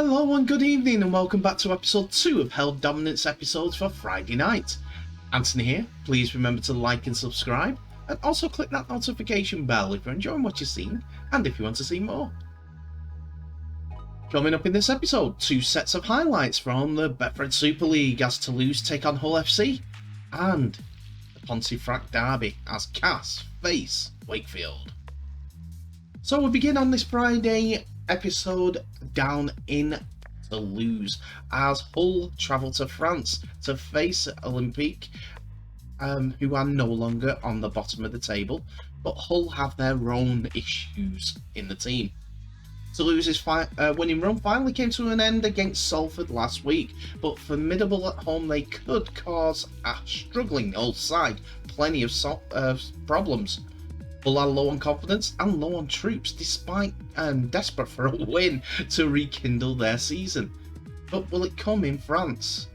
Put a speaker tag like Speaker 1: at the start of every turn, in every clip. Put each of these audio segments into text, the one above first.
Speaker 1: Hello and good evening and welcome back to episode 2 of Held Dominance episodes for Friday night. Anthony here. Please remember to like and subscribe and also click that notification bell if you're enjoying what you're seeing and if you want to see more. Coming up in this episode, 2 sets of highlights from the Betfred Super League as Toulouse take on Hull FC and the Pontefract Derby as Cass face Wakefield. So we begin on this Friday episode down in Toulouse as Hull travel to France to face Olympique, who are no longer on the bottom of the table, but Hull have their own issues in the team. Toulouse's winning run finally came to an end against Salford last week, but formidable at home they could cause a struggling Hull side plenty of problems. Hull are low on confidence and low on troops despite desperate for a win to rekindle their season. But will it come in France?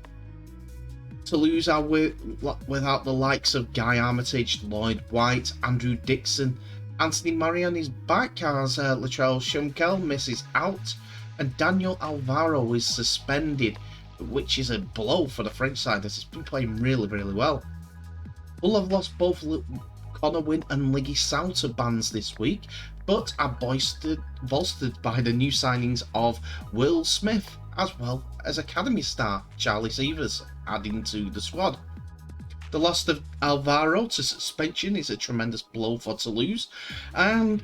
Speaker 1: Toulouse are without the likes of Guy Armitage, Lloyd White, Andrew Dixon. Anthony Marion is back as Latrell Shumkel misses out and Daniel Alvaro is suspended, which is a blow for the French side as he's been playing really well. Hull have lost both Connor Wynn and Liggy Sauter bans this week, but are bolstered by the new signings of Will Smith as well as Academy star Charlie Severs adding to the squad. The loss of Alvaro to suspension is a tremendous blow for Toulouse and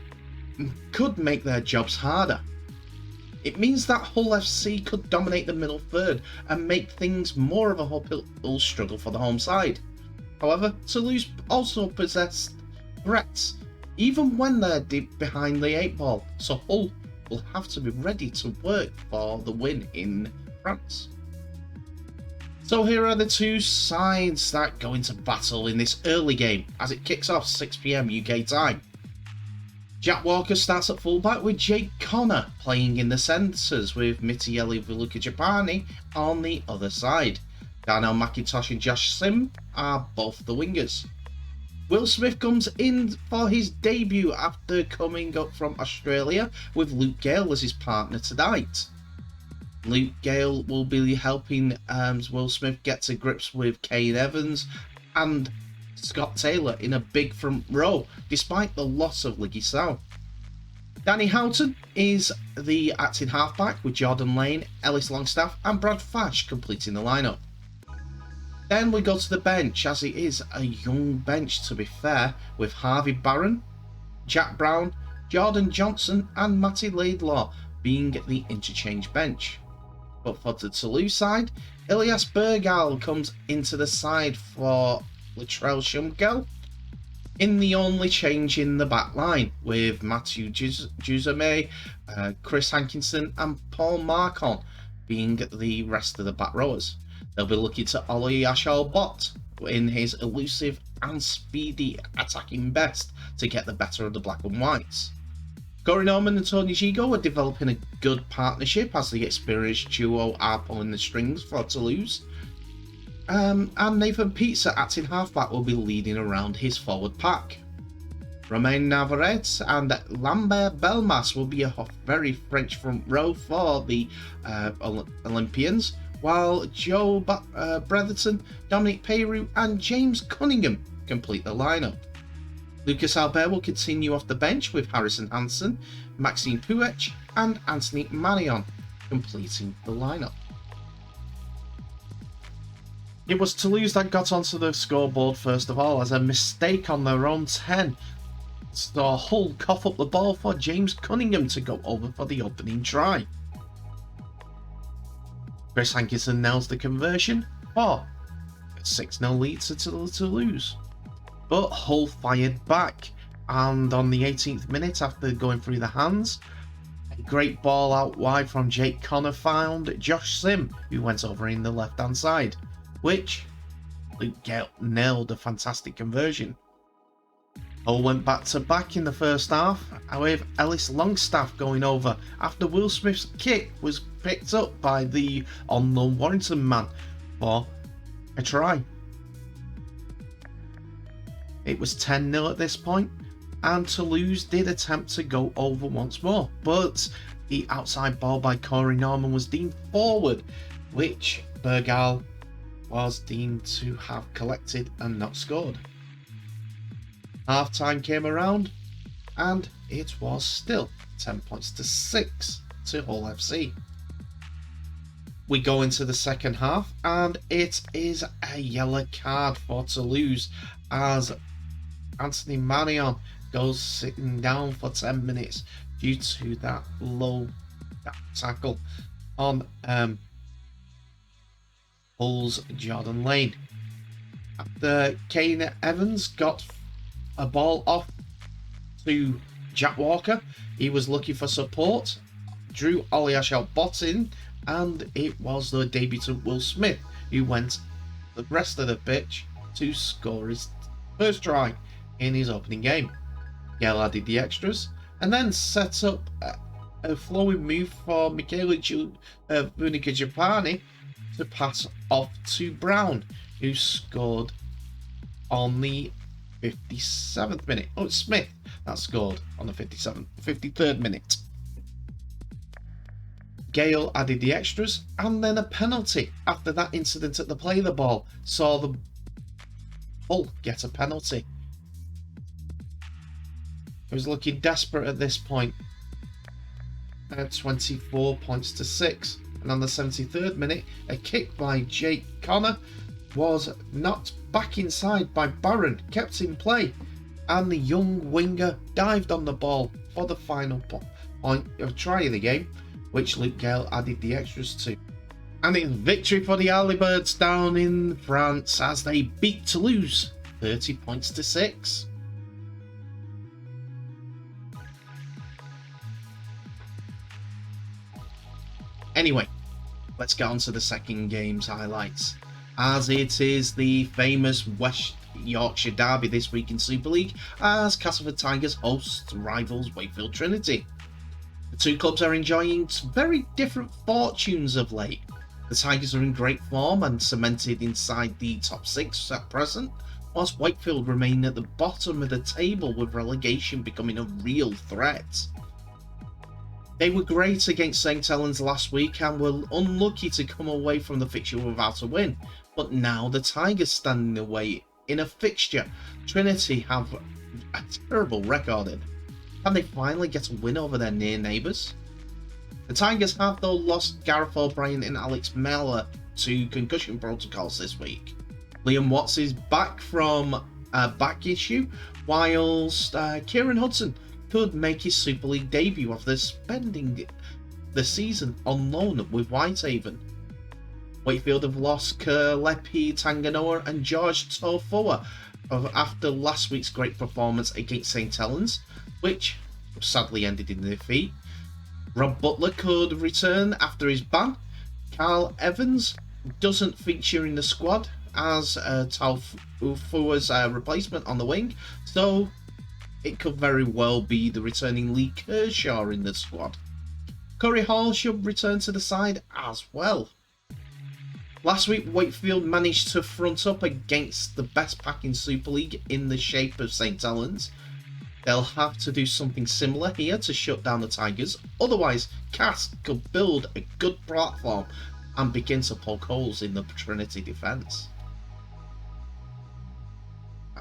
Speaker 1: could make their jobs harder. It means that Hull FC could dominate the middle third and make things more of a uphill struggle for the home side. However, Toulouse also possess threats, even when they're deep behind the 8 ball, so Hull will have to be ready to work for the win in France. So here are the 2 sides that go into battle in this early game as it kicks off 6 PM UK time. Jack Walker starts at fullback with Jake Connor playing in the centres with Mitieli Villucca-Japani on the other side. Darnell McIntosh and Josh Sim are both the wingers. Will Smith comes in for his debut after coming up from Australia with Luke Gale as his partner tonight. Luke Gale will be helping Will Smith get to grips with Kane Evans and Scott Taylor in a big front row despite the loss of Liggy Sow. Danny Houghton is the acting halfback with Jordan Lane, Ellis Longstaff and Brad Fash completing the lineup. Then we go to the bench, as it is a young bench to be fair, with Harvey Barron, Jack Brown, Jordan Johnson and Matty Laidlaw being the interchange bench. But for the Toulouse side, Ilias Bergal comes into the side for Latrell Shumkel in the only change in the back line, with Matthew Juzame, Chris Hankinson and Paul Marcon being the rest of the back rowers. They'll be looking to Ollie Ashall-Bott in his elusive and speedy attacking best to get the better of the black and whites. Corey Norman and Tony Gigo are developing a good partnership as the experienced duo are pulling the strings for Toulouse. And Nathan Pizza acting halfback will be leading around his forward pack. Romain Navarrete and Lambert Belmas will be a very French front row for the Olympians, while Joe Bretherton, Dominic Peyroux and James Cunningham complete the lineup. Lucas Albert will continue off the bench with Harrison Hansen, Maxime Puech and Anthony Marion completing the lineup. It was Toulouse that got onto the scoreboard first of all as a mistake on their own 10. So Hull cough up the ball for James Cunningham to go over for the opening try. Chris Hankinson nails the conversion for a 6-0 lead to Toulouse. But Hull fired back, and on the 18th minute after going through the hands, a great ball out wide from Jake Connor found Josh Sim, who went over in the left hand side, which Luke Gale nailed a fantastic conversion. Hull went back to back in the first half, with Ellis Longstaff going over after Will Smith's kick was picked up by the on-loan Warrington man for a try. It was 10-0 at this point, and Toulouse did attempt to go over once more, but The outside ball by Corey Norman was deemed forward, which Bergal was deemed to have collected and not scored. Half time came around and it was still 10 points to 6 to Hull FC. We go into the second half and it is a yellow card for Toulouse as Anthony Marion goes sitting down for 10 minutes due to that low tackle on Hull's Jordan Lane. After Kane Evans got a ball off to Jack Walker, he was looking for support, drew Oliashel Bot in, and it was the debutant Will Smith who went the rest of the pitch to score his first try in his opening game. Gale added the extras and then set up a flowing move for Michele Vunica Japani to pass off to Brown, who scored on the 57th minute. Oh, it's Smith that scored on the 53rd minute. Gale added the extras and then a penalty after that incident at the play of the ball saw the Hull get a penalty. It was looking desperate at this point at 24 points to 6, and on the 73rd minute a kick by Jake Connor was knocked back inside by Barron, kept in play, and the young winger dived on the ball for the final point of try of the game, which Luke Gale added the extras to. And it's victory for the Allibirds down in France as they beat Toulouse 30 points to 6. Anyway, let's get on to the second game's highlights, as it is the famous West Yorkshire derby this week in Super League as Castleford Tigers host rivals Wakefield Trinity. The two clubs are enjoying very different fortunes of late. The Tigers are in great form and cemented inside the top 6 at present, whilst Wakefield remain at the bottom of the table with relegation becoming a real threat. They were great against St Helens last week and were unlucky to come away from the fixture without a win, but now the Tigers standing away in a fixture Trinity have a terrible record in. Can they finally get a win over their near neighbours? The Tigers have though lost Gareth O'Brien and Alex Mellor to concussion protocols this week. Liam Watts is back from a back issue, whilst Kieran Hudson could make his Super League debut after spending the season on loan with Whitehaven. Wakefield have lost Lepi Tanganoa and George Tofua after last week's great performance against St Helens, which sadly ended in defeat. Rob Butler could return after his ban. Carl Evans doesn't feature in the squad as Tofua's replacement on the wing, so it could very well be the returning Lee Kershaw in the squad. Corey Hall should return to the side as well. Last week, Wakefield managed to front up against the best pack in Super League in the shape of St Helens. They'll have to do something similar here to shut down the Tigers, otherwise Cass could build a good platform and begin to poke holes in the Trinity defence.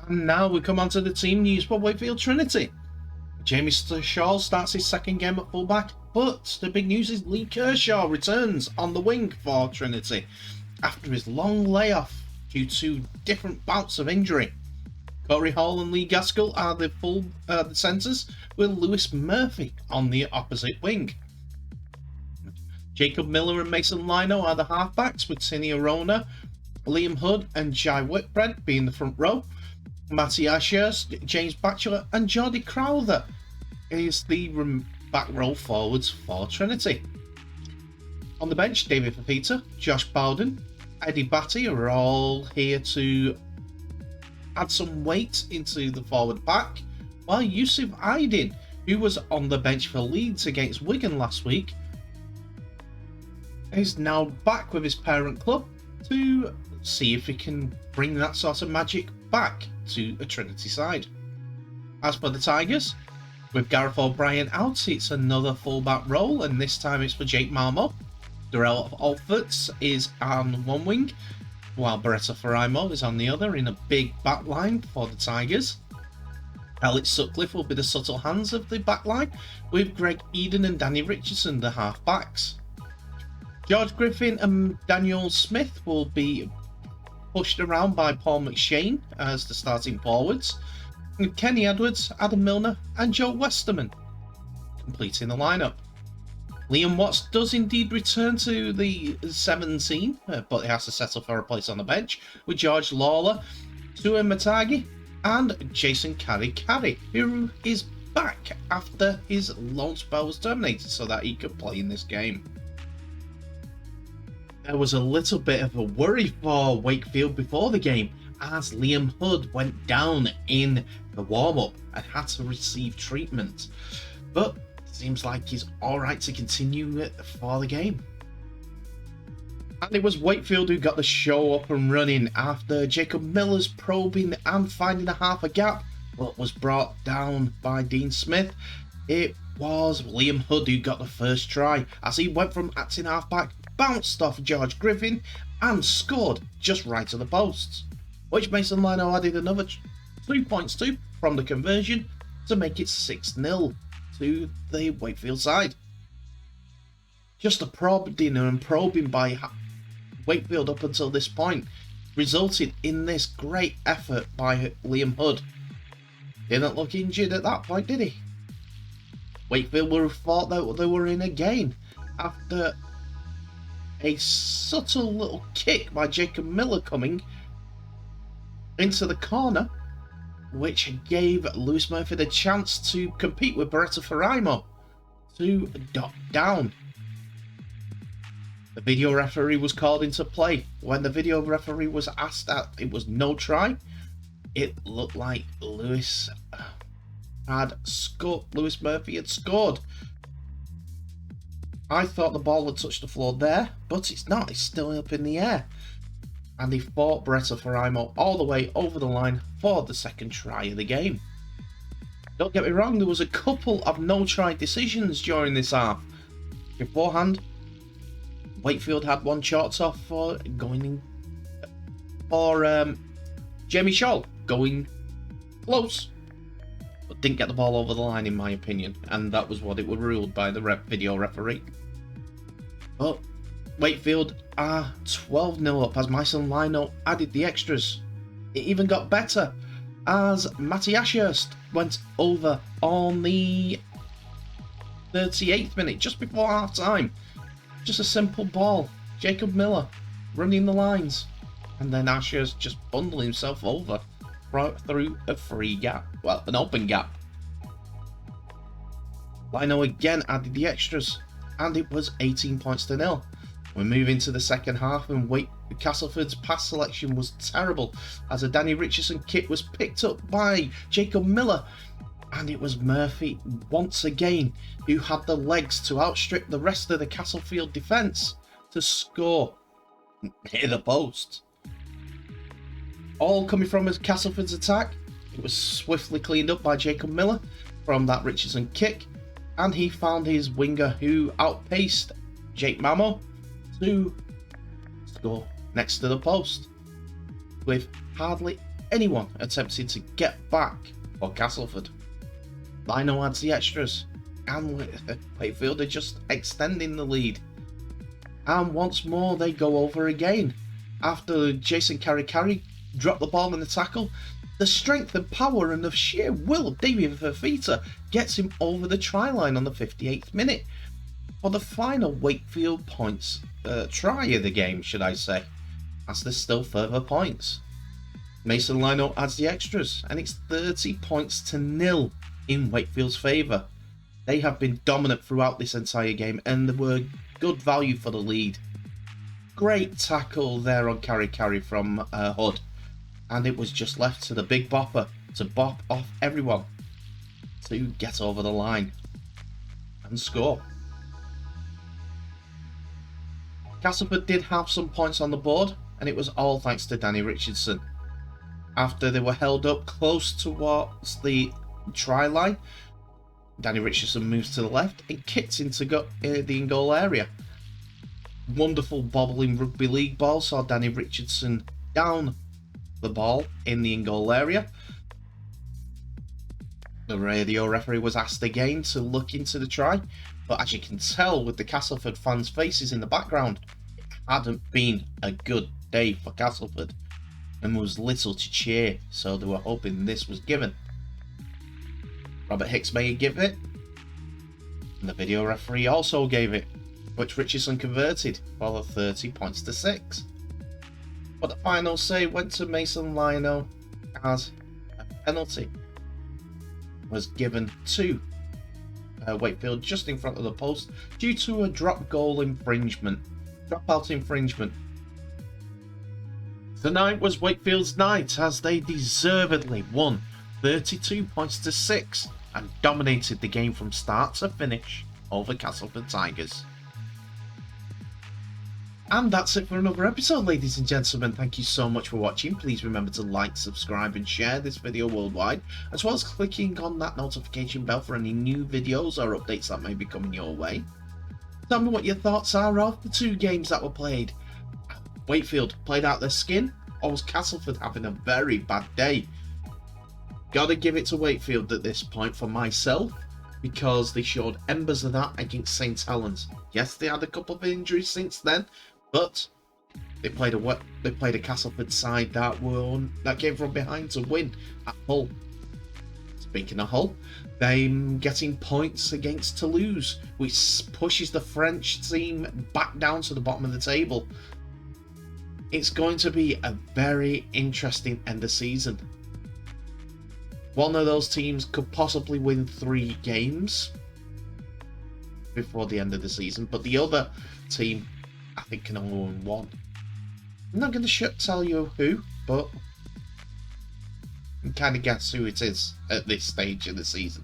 Speaker 1: And now we come on to the team news for Wakefield Trinity. Jamie Shaw starts his second game at fullback, but the big news is Lee Kershaw returns on the wing for Trinity after his long layoff due to different bouts of injury. Corey Hall and Lee Gaskell are the full centres, with Lewis Murphy on the opposite wing. Jacob Miller and Mason Lino are the halfbacks, with Tini Arona, Liam Hood and Jai Whitbread being the front row. Matty Asher, James Batchelor and Jordy Crowther is the back row forwards for Trinity. On the bench, David Fafita, Josh Bowden, Eddie Batty are all here to add some weight into the forward pack, while Yusuf Aydin, who was on the bench for Leeds against Wigan last week, is now back with his parent club to see if he can bring that sort of magic back to a Trinity side. As for the Tigers, With Gareth O'Brien out, it's another fullback role, and this time it's for Jake Marmo. Darrell Alforts is on one wing, while Beretta Faraimo is on the other in a big back line for the Tigers. Alex Sutcliffe will be the subtle hands of the back line, with Greg Eden and Danny Richardson the half backs. George Griffin and Daniel Smith will be pushed around by Paul McShane as the starting forwards, and Kenny Edwards, Adam Milner and Joe Westerman completing the lineup. Liam Watts does indeed return to the 17, but he has to settle for a place on the bench with George Lawler, Tua Matagi and Jason Carey, who is back after his loan spell was terminated so that he could play in this game. There was a little bit of a worry for Wakefield before the game as Liam Hood went down in the warm-up and had to receive treatment, but it seems like he's alright to continue for the game. And it was Wakefield who got the show up and running after Jacob Miller's probing and finding a half a gap, but was brought down by Dean Smith. It was Liam Hood who got the first try as he went from acting halfback, bounced off George Griffin and scored just right of the posts, which Mason Lino added another 2 points to from the conversion to make it 6-0 to the Wakefield side. Just a probing by Wakefield up until this point resulted in this great effort by Liam Hood. Didn't look injured at that point, did he? Wakefield would have thought that they were in again after a subtle little kick by Jacob Miller coming into the corner, which gave Lewis Murphy the chance to compete with Beretta Faraimo to dot down. The video referee was called into play. When the video referee was asked that it was no try, it looked like Lewis Murphy had scored. I thought the ball had touched the floor there, but it's not. It's still up in the air. And he fought Beretta Faraimo all the way over the line for the second try of the game. Don't get me wrong, there was a couple of no-try decisions during this half. Beforehand, Wakefield had one chalked off for going in for Jamie Shaw going close, but didn't get the ball over the line in my opinion, and that was what it was ruled by the video referee. But Wakefield are 12-0 up as Mason Lino added the extras. It even got better as Matty Ashurst went over on the 38th minute, just before half time. Just a simple ball. Jacob Miller running the lines, and then Ashurst just bundled himself over through a free gap. Well, an open gap. Lino again added the extras, and it was 18 points to 0. We move into the second half, and Castleford's pass selection was terrible as a Danny Richardson kick was picked up by Jacob Miller, and it was Murphy once again who had the legs to outstrip the rest of the Castlefield defence to score near the post. All coming from Castleford's attack, it was swiftly cleaned up by Jacob Miller from that Richardson kick, and he found his winger who outpaced Jake Mamo to score next to the post, with hardly anyone attempting to get back for Castleford. Lino adds the extras, and Wakefield are just extending the lead. And once more they go over again. After Jason Carey dropped the ball in the tackle, the strength and power and the sheer will of David Fafita gets him over the try line on the 58th minute for the final Wakefield points try of the game, should I say, as there's still further points. Mason Lino adds the extras, and it's 30 points to 0 in Wakefield's favour. They have been dominant throughout this entire game, and they were good value for the lead. Great tackle there on Carey from Hood, and it was just left to the big bopper to bop off everyone to get over the line and score. Castleford did have some points on the board, and it was all thanks to Danny Richardson. After they were held up close towards the try line, Danny Richardson moves to the left and kicks into the in-goal area. Wonderful bobbling rugby league ball saw Danny Richardson down the ball in the in-goal area. The radio referee was asked again to look into the try, but as you can tell with the Castleford fans' faces in the background, it hadn't been a good day for Castleford, and there was little to cheer, so they were hoping this was given. Robert Hicks may give it, and the video referee also gave it, which Richardson converted for the 30 points to 6. But the final say went to Mason Lino as a penalty was given to Wakefield just in front of the post due to a dropout infringement. Tonight was Wakefield's night as they deservedly won 32 points to 6 and dominated the game from start to finish over Castleford Tigers. And that's it for another episode, ladies and gentlemen. Thank you so much for watching. Please remember to like, subscribe and share this video worldwide, as well as clicking on that notification bell for any new videos or updates that may be coming your way. Tell me what your thoughts are of the two games that were played. Wakefield played out their skin, or was Castleford having a very bad day? Gotta give it to Wakefield at this point for myself, because they showed embers of that against St. Helens. Yes, they had a couple of injuries since then, but they played a Castleford side that came from behind to win at Hull. Speaking of Hull, them getting points against Toulouse, which pushes the French team back down to the bottom of the table. It's going to be a very interesting end of season. One of those teams could possibly win 3 games before the end of the season, but the other team, I think, can only win 1. I'm not going to tell you who, but you can kind of guess who it is at this stage of the season.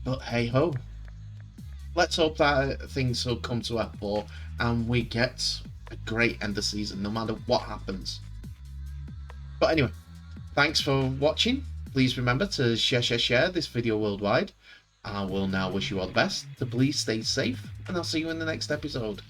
Speaker 1: But hey ho, let's hope that things will come to a fore and we get a great end of season no matter what happens. But anyway, thanks for watching. Please remember to share this video worldwide. I will now wish you all the best. To please stay safe, and I'll see you in the next episode.